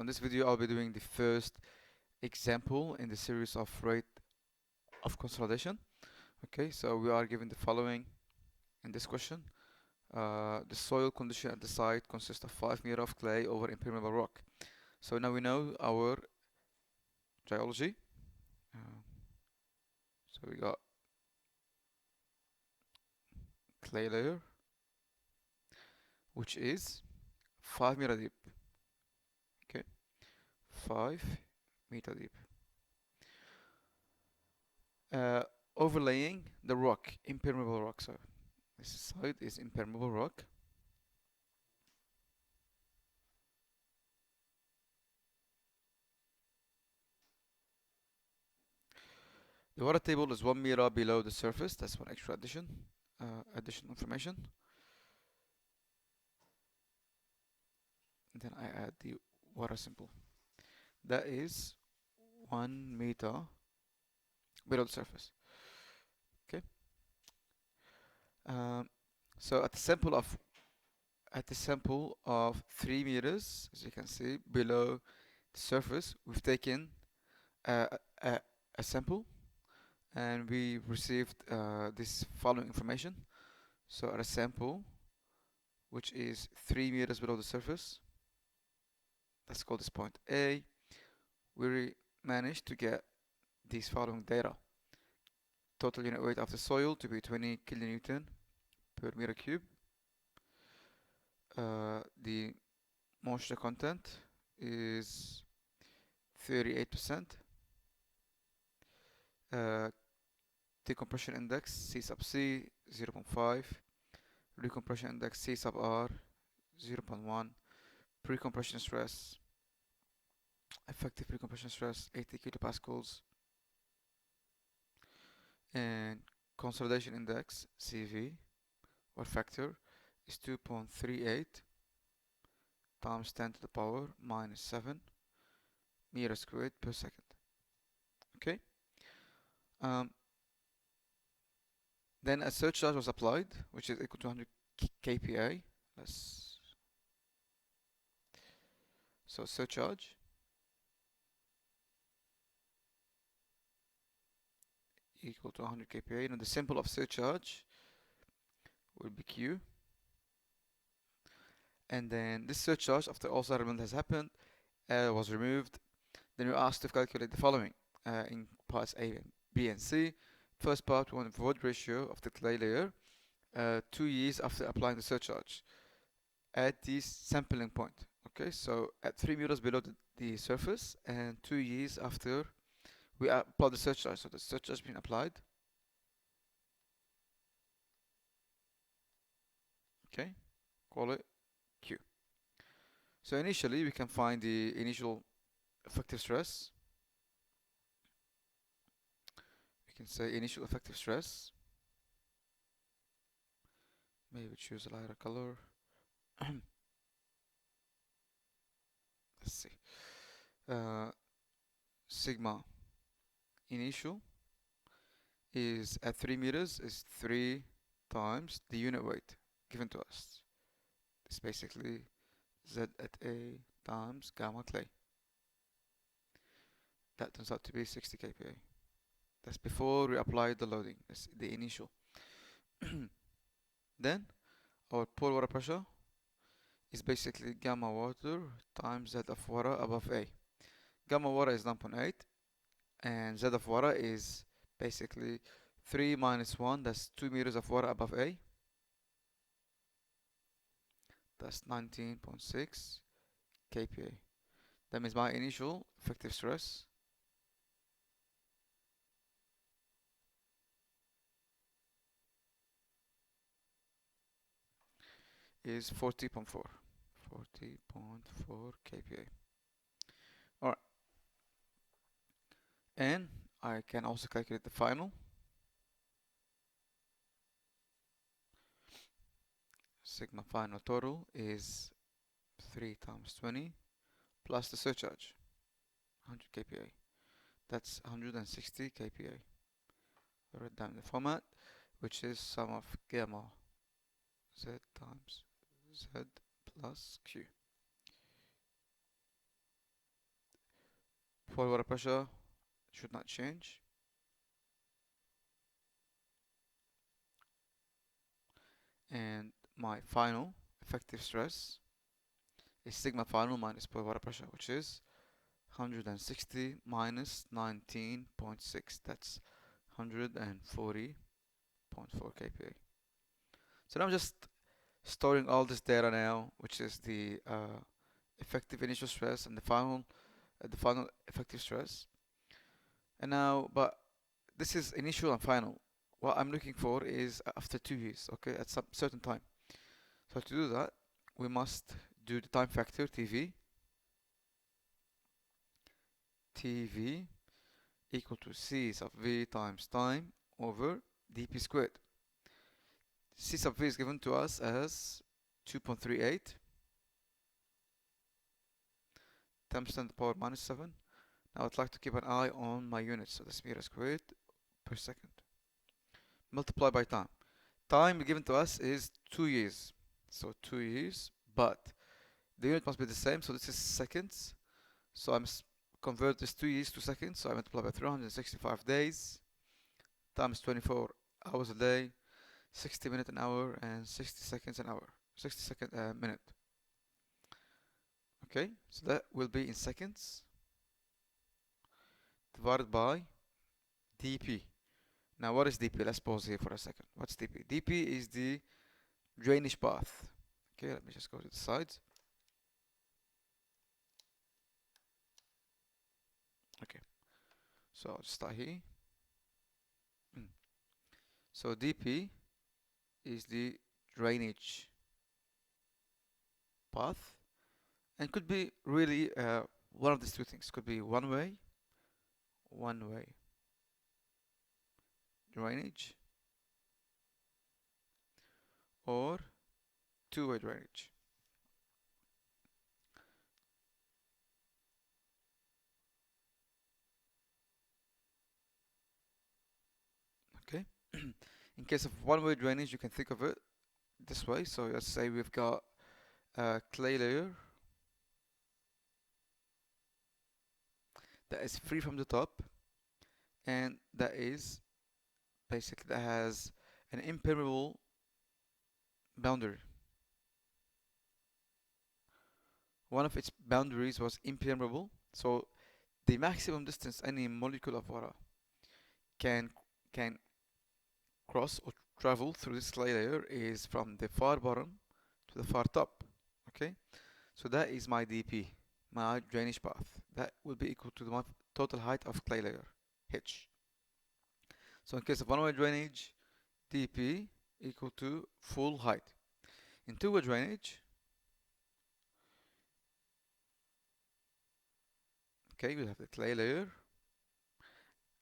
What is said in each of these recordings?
this video, I'll be doing the first example in the series of rate of consolidation. Okay, so we are given the following in this question. The soil condition at the site consists of 5 meters of clay over impermeable rock. So now we know our geology. Uh, so we got clay layer, which is 5 meter deep. Okay, 5 meter deep. Overlaying the rock, impermeable rock. So this side is impermeable rock. The water table is 1 meter below the surface. That's one extra additional information. And then I add the water sample. That is 1 meter below the surface. Okay. So at the sample of 3 meters, as you can see below the surface, we've taken a, a, a sample, and we received this following information. So at a sample which is 3 meters below the surface, let's call this point A, we managed to get these following data. Total unit weight of the soil to be 20 kilonewton per meter cube. The moisture content is 38%. Decompression index C sub C 0.5. Recompression index C sub R 0.1. Pre-compression stress, effective pre-compression stress 80 kilopascals. And consolidation index CV or factor is 2.38 times 10 to the power minus 7 meters squared per second. Okay. Then a surcharge was applied, which is equal to 100 kPa. So surcharge equal to 100 kPa. Now the symbol of surcharge will be Q. And then this surcharge, after all settlement has happened, was removed. Then we're asked to calculate the following in parts A, and B, and C. First part, we want the void ratio of the clay layer 2 years after applying the surcharge at the sampling point. Okay, so at 3 meters below the surface and 2 years after we apply the surcharge. So the surcharge has been applied. Okay, call it Q. So initially we can find the initial effective stress. We can say initial effective stress. Maybe choose a lighter color. Let's see. Sigma initial is at 3 meters is 3 times the unit weight given to us. It's basically Z at A times gamma clay. That turns out to be 60 kPa. That's before we apply the loading. That's the initial. Then our pore water pressure is basically gamma water times Z of water above A. Gamma water is 9.8 and Z of water is basically 3 minus 1, that's 2 meters of water above A. That's 19.6 kPa. That means my initial effective stress is 40.4 kPa. Alright. And I can also calculate the final. Sigma final total is 3 times 20 plus the surcharge, 100 kPa. That's 160 kPa. I write down the format, which is sum of gamma Z times Z plus Q. Pore water pressure should not change. And my final effective stress is sigma final minus pore water pressure, which is 160 minus 19.6. That's 140.4 kPa. So now I'm just storing all this data now, which is the effective initial stress and the final effective stress. And now, but this is initial and final. What I'm looking for is after 2 years, okay, at some certain time. So to do that, we must do the time factor TV equal to C sub V times time over dP squared. C sub V is given to us as 2.38 times 10 to the power minus 7. Now I'd like to keep an eye on my units, so that's meter squared per second. Multiply by time. Time given to us is 2 years. So 2 years, but the unit must be the same, so this is seconds. So I'm convert this 2 years to seconds, so I multiply by 365 days times 24 hours a day, 60 minutes an hour, and 60 seconds an hour, 60 second minute. Okay, so that will be in seconds divided by dP. Now what is dP? Let's pause here for a second. What's dP? dP is the drainage path. Okay, let me just go to the sides. Okay, so I'll start here. So dP is the drainage path, and could be really one of these two things. Could be one way drainage, or two-way drainage. Okay. In case of one-way drainage, you can think of it this way. So let's say we've got a clay layer that is free from the top, and that is basically that has an impermeable boundary. One of its boundaries was impermeable, so the maximum distance any molecule of water can cross or travel through this clay layer is from the far bottom to the far top. Okay, so that is my dP, my drainage path. That will be equal to the total height of clay layer, h. So in case of one-way drainage, dP equal to full height. In two-way drainage, okay, we have the clay layer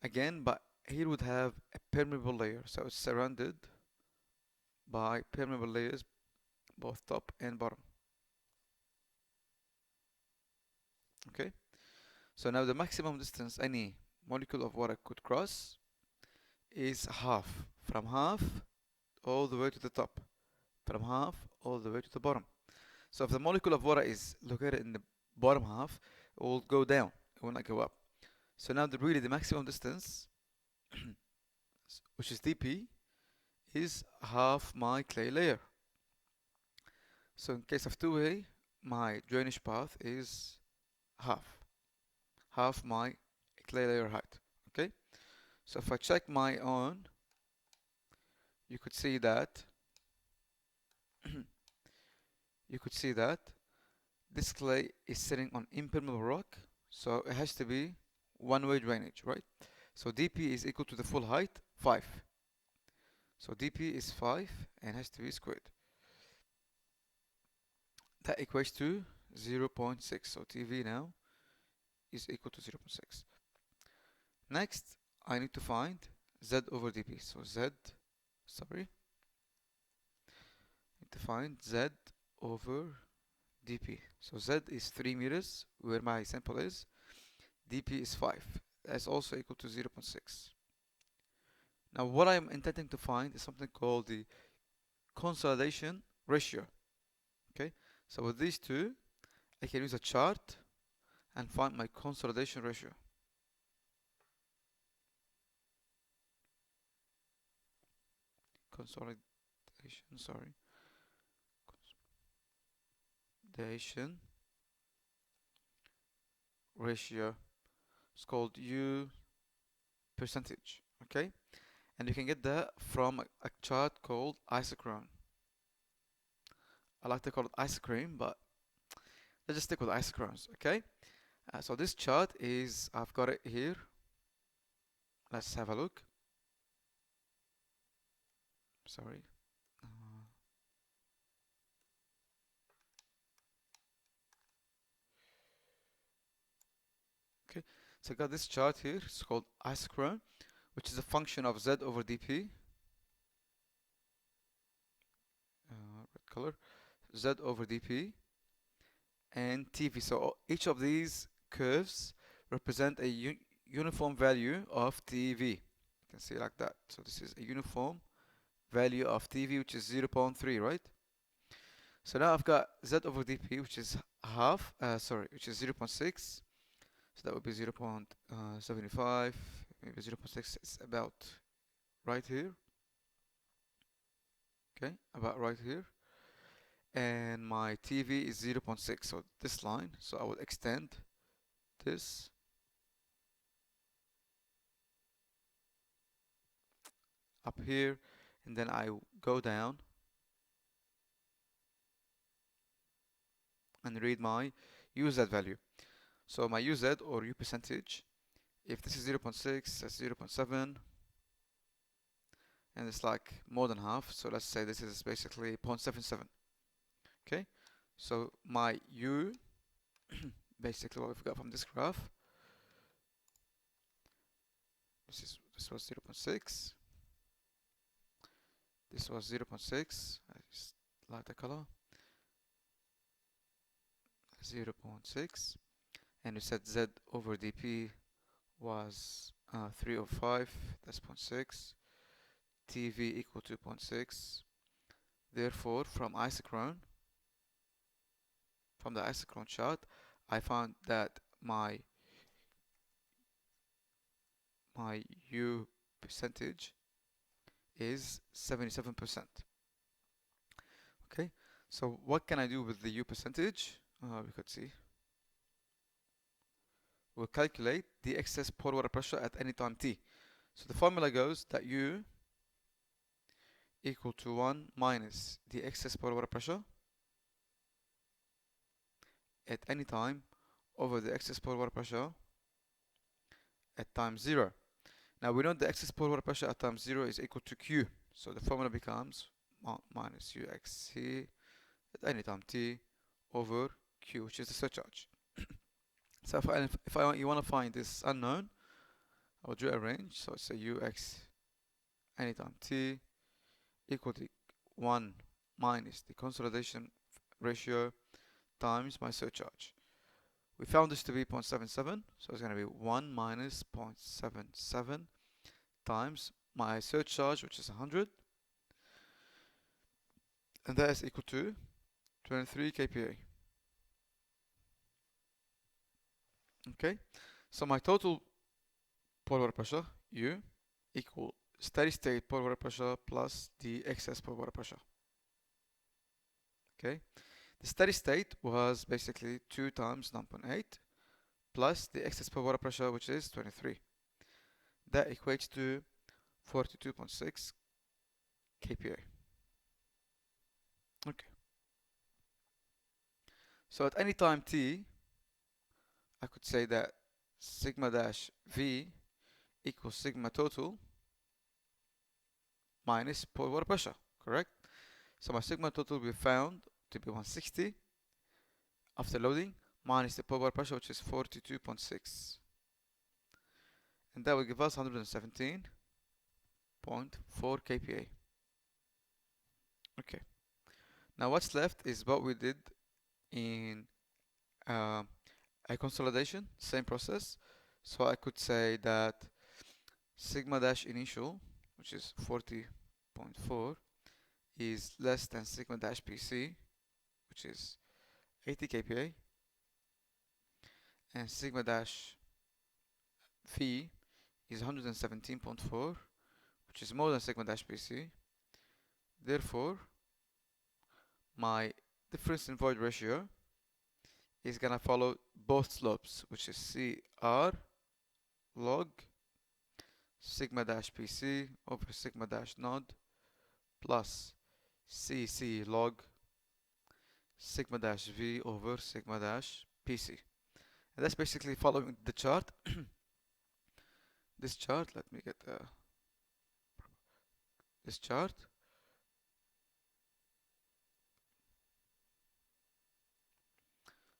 again, but here would have a permeable layer, so it's surrounded by permeable layers both top and bottom. Okay, so now the maximum distance any molecule of water could cross is half, from half all the way to the top, from half all the way to the bottom. So if the molecule of water is located in the bottom half, it will go down, it will not go up. So now really the maximum distance, which is dP, is half my clay layer. So in case of two-way, my drainage path is half my clay layer height. Okay, so if I check my own, you could see that this clay is sitting on impermeable rock, so it has to be one-way drainage, right? So dP is equal to the full height, 5. So dP is 5 and has to be squared. That equates to 0.6. So TV now is equal to 0.6. Next, I need to find Z over dP. So need to find Z over dP. So Z is 3 meters, where my sample is. dP is 5. That's also equal to 0.6. Now what I'm intending to find is something called the consolidation ratio. Okay, so with these two, I can use a chart and find my consolidation ratio. consolidation, sorry, consolidation ratio. It's called U percentage. Okay, and you can get that from a chart called isochrone. I like to call it ice cream, but let's just stick with isochrones. Okay, so this chart is, I've got it here. Let's have a look. Sorry. Uh, okay, so I got this chart here. It's called isochrone, which is a function of z over dp. Red color, z over dp and tv. So each of these curves represent a uniform value of tv. You can see it like that. So this is a uniform value of tv, which is 0.3, right? So now I've got z over dp, which is half, which is 0.6. So that would be 0.75, maybe 0.6. It's about right here. Okay, about right here. And my TV is 0.6, so this line. So I will extend this up here, and then I go down and read my UZ value. So my UZ or U percentage, if this is 0.6, that's 0.7, and it's like more than half. So let's say this is basically 0.77. Okay, so my U, basically what we've got from this graph, this was 0.6, this was 0.6. I just like the color, 0.6, and we said Z over dP was 305, that's 0.6, TV equal to 0.6. Therefore, from the isochrone chart, I found that my U percentage is 77%. Okay, so what can I do with the U percentage? We could see. We'll calculate the excess pore water pressure at any time t. So the formula goes that U equal to 1 minus the excess pore water pressure at any time over the excess pore water pressure at time 0. Now we know the excess pore water pressure at time 0 is equal to Q. So the formula becomes minus UXC at any time t over Q, which is the surcharge. So you want to find this unknown, I will draw a range. So it's a UX anytime t equal to 1 minus the consolidation ratio times my surcharge. We found this to be 0.77, so it's going to be 1 minus 0.77 times my surcharge, which is 100, and that is equal to 23 kPa. Okay, so my total pore water pressure, U, equal steady state pore water pressure plus the excess pore water pressure. Okay, the steady state was basically 2 times 9.8 plus the excess pore water pressure, which is 23. That equates to 42.6 kPa. Okay. So at any time t, I could say that sigma dash V equals sigma total minus pore water pressure, correct? So my sigma total will be found to be 160 after loading minus the pore water pressure, which is 42.6. And that will give us 117.4 kPa. Okay. Now what's left is what we did in a consolidation, same process. So I could say that sigma dash initial, which is 40.4, is less than sigma dash PC, which is 80 kPa, and sigma dash V is 117.4, which is more than sigma dash PC, Therefore, my difference in void ratio is gonna follow both slopes, which is CR log sigma dash PC over sigma dash node plus CC log sigma dash V over sigma dash PC. And that's basically following the chart. This chart, let me get this chart.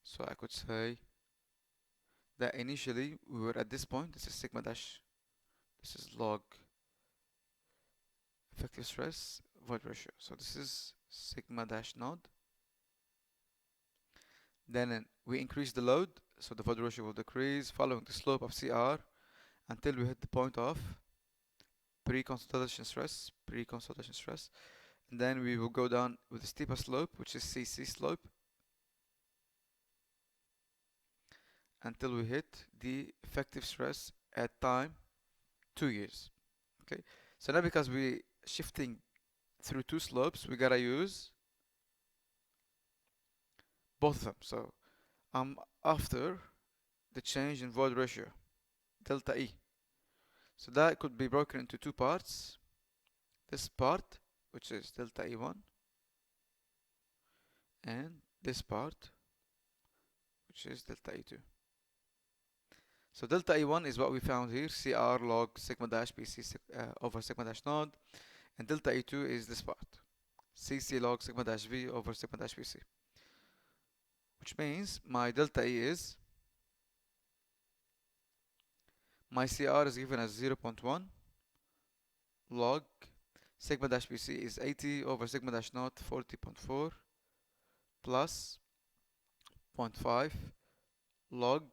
So I could say that initially we were at this point. This is sigma dash, this is log effective stress void ratio. So this is sigma dash node. Then we increase the load, so the void ratio will decrease following the slope of CR until we hit the point of pre-consolidation stress, and then we will go down with a steeper slope, which is CC slope, until we hit the effective stress at time 2 years. Okay, so now because we shifting through two slopes, we gotta use both of them. So I'm after the change in void ratio, delta E. So that could be broken into two parts. This part, which is delta E1, and this part, which is delta E2. So delta E1 is what we found here, CR log sigma dash PC over sigma dash node, and delta E2 is this part, CC log sigma dash V over sigma dash PC. Which means my delta E is, my CR is given as 0.1 log sigma dash PC is 80 over sigma dash node 40.4 plus 0.5 log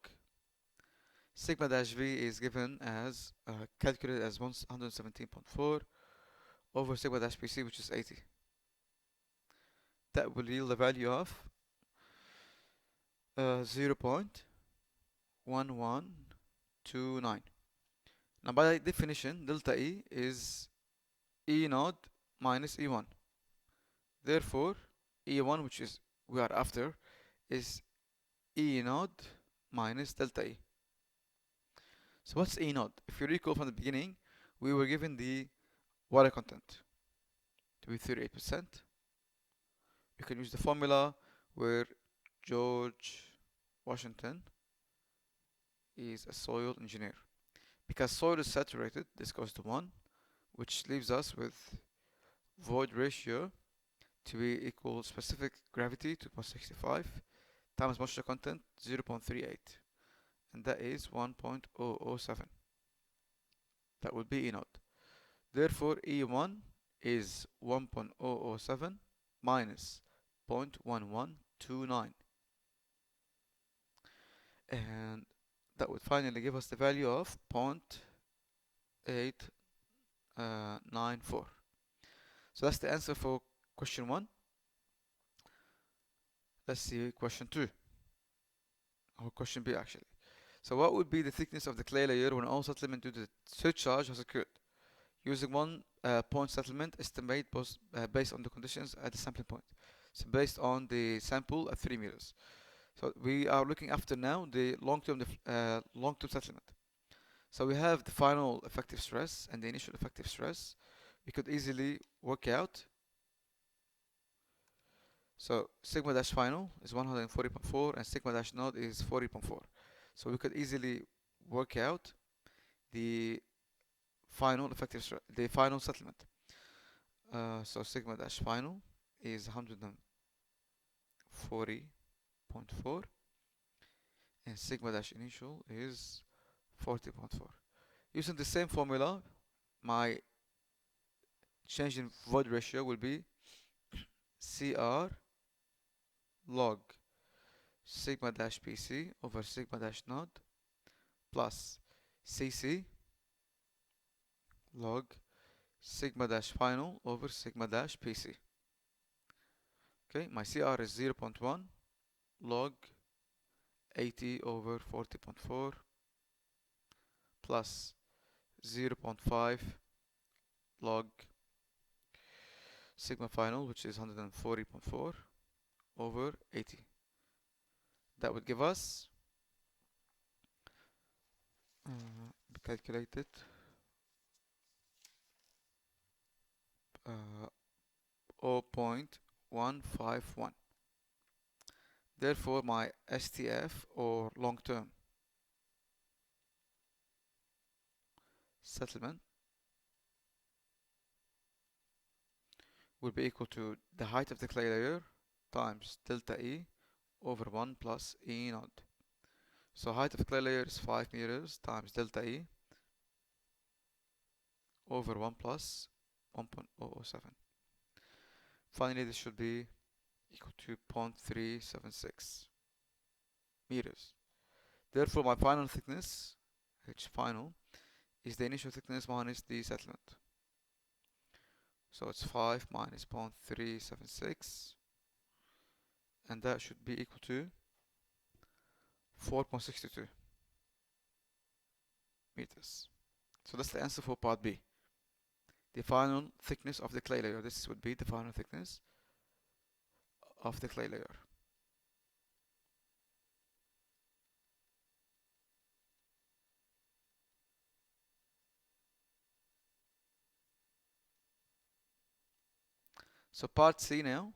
sigma dash V is given as calculated as 117.4 over sigma dash PC, which is 80. That will yield a value of 0.1129. Now by definition, delta E is E node minus E1. Therefore, E1, which is we are after, is E node minus delta E. So what's E node? If you recall from the beginning, we were given the water content to be 38%. You can use the formula where George Washington is a soil engineer. Because soil is saturated, this goes to 1, which leaves us with void ratio to be equal specific gravity 2.65 times moisture content 0.38, and that is 1.007. That would be E node. Therefore, E1 is 1.007 minus 0.1129, and that would finally give us the value of 0.894. So that's the answer for question 1. Let's see question 2, or question B actually. So what would be the thickness of the clay layer when all settlement due to surcharge has occurred? Using one point settlement, estimate based on the conditions at the sampling point. So based on the sample at 3 meters. So we are looking after now the long-term settlement. So we have the final effective stress and the initial effective stress. We could easily work out. So sigma dash final is 140.4 and sigma dash node is 40.4. So we could easily work out the final effective stress, the final settlement. So sigma dash final is 140.4 and sigma dash initial is 40.4. Using the same formula, my change in void ratio will be CR log sigma dash PC over sigma dash node plus CC log sigma dash final over sigma dash PC. Okay, my CR is 0.1 log 80 over 40.4 plus 0.5 log sigma final, which is 140.4 over 80. That would give us, calculate it, uh, 0.151. Therefore, my STF, or long-term settlement, will be equal to the height of the clay layer times delta E over 1 plus E naught. So height of the clay layer is 5 meters times delta E over 1 plus 1.007. Finally, this should be equal to 0.376 meters. Therefore, my final thickness, H final, is the initial thickness minus the settlement. So it's 5 minus 0.376, and that should be equal to 4.62 meters. So that's the answer for part B. The final thickness of the clay layer. This would be the final thickness of the clay layer. So part C now.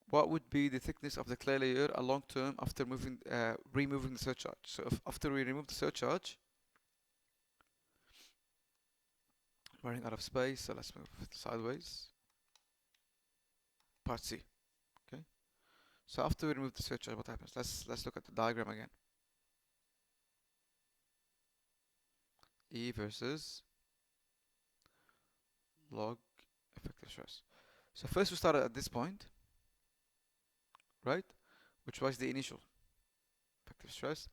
What would be the thickness of the clay layer a long term after removing the surcharge? So after we remove the surcharge, running out of space, so let's move sideways. Part C. Okay. So after we remove the surcharge, what happens? Let's look at the diagram again. E versus log effective stress. So first we started at this point, right? Which was the initial effective stress.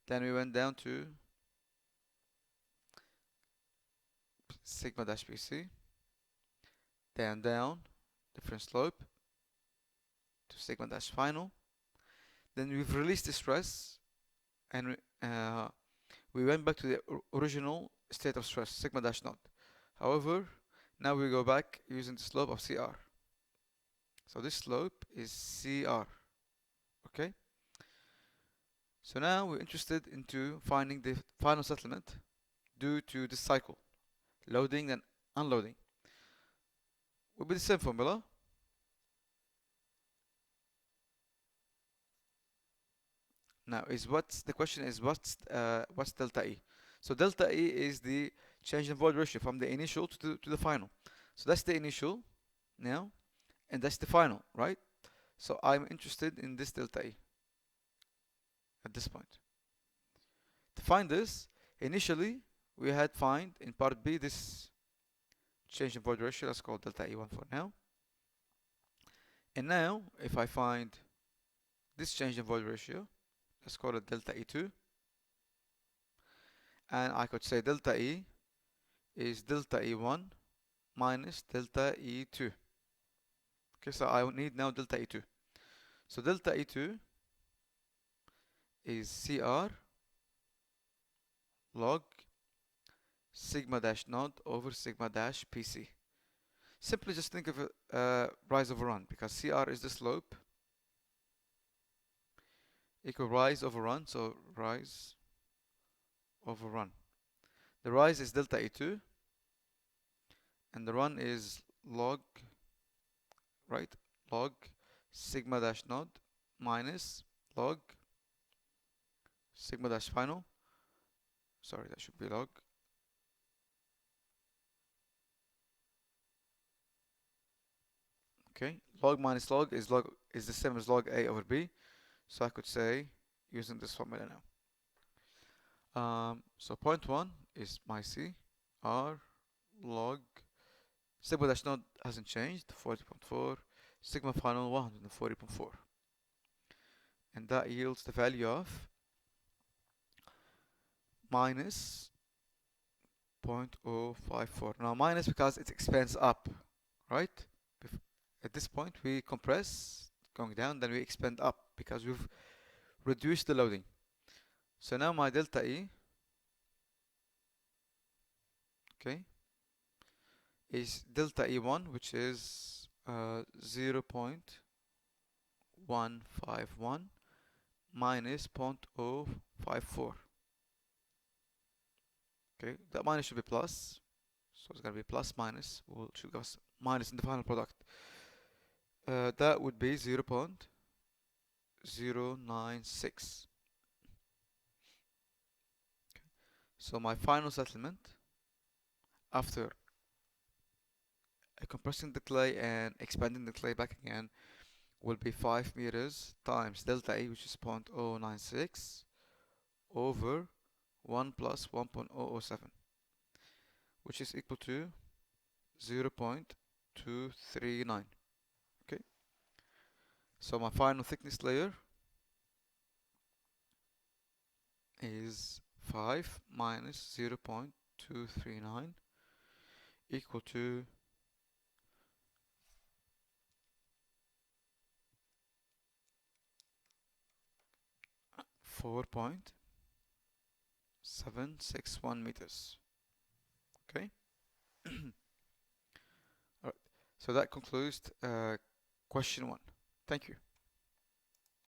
Then we went down to sigma dash BC. Then down, different slope to sigma dash final. Then we've released the stress, and we went back to the original state of stress, sigma dash naught. However, now we go back using the slope of CR. So this slope is CR. Okay. So now we're interested into finding the final settlement due to this cycle, loading and unloading. Will be the same formula. Now the question is what's delta E? So delta E is the change in void ratio from the initial to the final. So that's the initial now, and that's the final, right? So I'm interested in this delta E at this point. To find this, initially we had find in part B this change in void ratio, let's call delta E1 for now. And now if I find this change in void ratio, let's call it delta E2, and I could say delta E is delta E1 minus delta E2. Okay, so I need now delta E2. So delta E2 is CR log sigma dash naught over sigma dash PC. Simply just think of it rise over run, because CR is the slope equal rise over run, so rise over run. The rise is delta E2 and the run is log, right, log sigma dash naught minus log sigma dash final. Sorry, that should be log. Okay, log minus log is the same as log A over B. So I could say using this formula now. So point 1 is my C, R log sigma dash naught hasn't changed, 40.4, sigma final 140.4, and that yields the value of minus 0.054. Now minus because it expands up, right? At this point we compress going down, then we expand up because we've reduced the loading. So now my delta E okay, is delta E1, which is 0.151 minus 0.054. Okay, that minus should be plus, so it's gonna be plus minus. We'll should give us minus in the final product. That would be 0.096. So my final settlement after compressing the clay and expanding the clay back again will be 5 meters times delta E, which is 0.096 over 1 plus 1.007, which is equal to 0.239. Okay, so my final thickness layer is 5 minus 0.239 equal to 4.761 meters. Okay. Alright. So that concludes question 1. Thank you.